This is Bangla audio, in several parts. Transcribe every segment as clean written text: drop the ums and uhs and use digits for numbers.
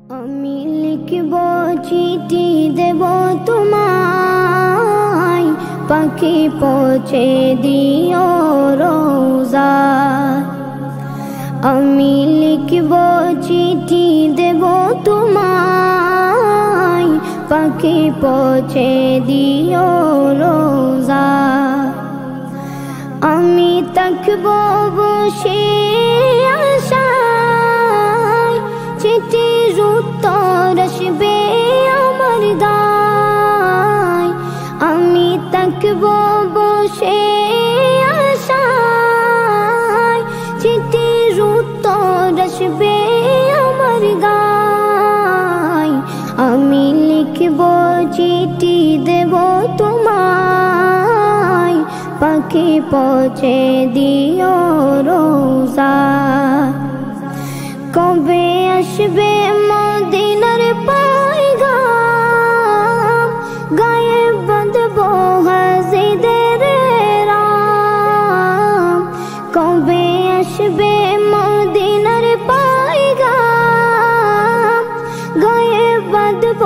আমি লিখব চিঠি দেব তোমায়, পাখি পৌঁছে দিও রোজা। আমি লিখব চিঠি দেব তোমায়, পাখি পৌঁছে দিও রোজা। আমি থাকব বসে আশায়, চিঠির উত্তর আসবে আমার গায়। আমি থাকব বসে আশায়, চিঠির উত্তর আসবে আমার গায়। আমি লিখব চিঠি দেব তোমায়, পাখি পৌঁছে দিও রোজা। কবে আসবে মদিনার পয়গাম, গায়ে বাঁধব হাজিদের রাম। কবে আসবে মদিনার পয়গাম, গায়ে বাঁধব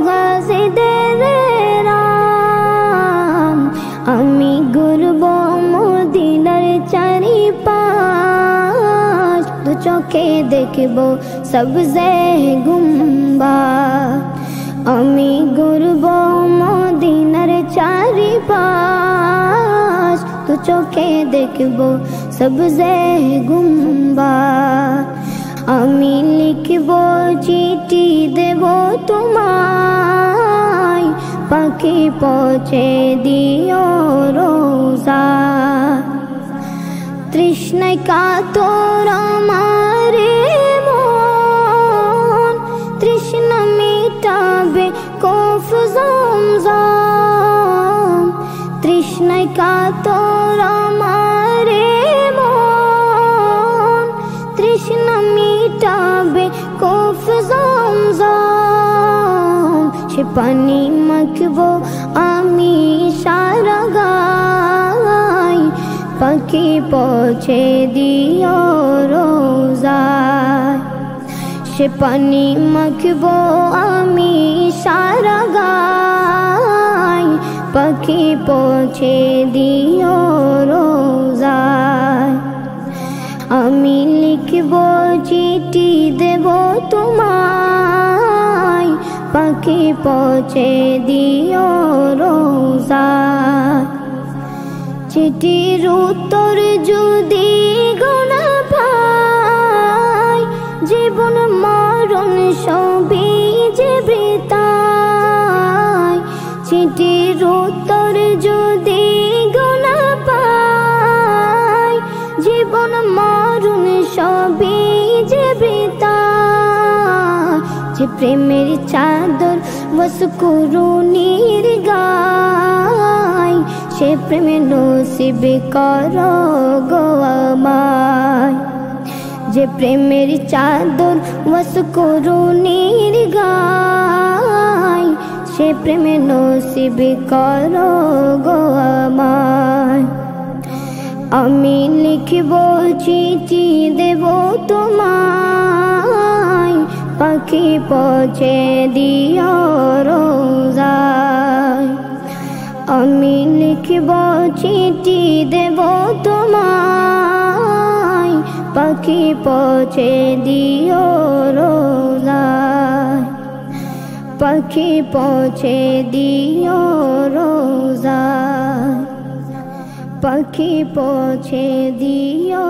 হাজিদের রাম। আমি ঘুরব মদিনার চারিপাশ, দু চোখে দেখব সবজে গুম্বাদ। আমি ঘুরব মদিনার চারিপাশ, দু চোখে দেখব সবজে গুম্বাদ। আমি লিখব চিঠি দেব তোমায়, পাখি পৌঁছে দিও রোজা। তৃষ্ণায় কাতর আমার মন, তৃষ্ণা মিটাবে কফ জমজম। তৃষ্ণায় কাতর আমার মন, তৃষ্ণা মিটাবে কফ জমজম। সে পানি মাখব আমি সারা গায়, পাখি পৌঁছে দিও রোজা। সে পানি মাখব আমি সারা গায়, পাখি পৌঁছে দিও রোজা। আমি লিখব চিঠি দেব তোমায়, পাখি পৌঁছে দিও রোজা। চিঠির উত্তর যদি গোনা পাই, জীবন মরণ সবই যে বৃথায়। চিঠির উত্তর যদি গোনা পাই, জীবন মরণ সবই যে বৃথায়। যে প্রেমের চাদর বসকুরুনির গায়, সে প্রেমে নসিব করো গো আমায়। যে প্রেমের চাদর বসকুরুনির গায়, সে প্রেমে নসিব করো গো আমায়। আমি লিখব চিঠি দেব তোমায়, পাখি পৌঁছে দিও রোজা। আমি লিখব চিঠি দেব তোমায়, পাখি পৌঁছে দিও রোজা। পাখি পৌঁছে দিও রোজা, পাখি পৌঁছে দিও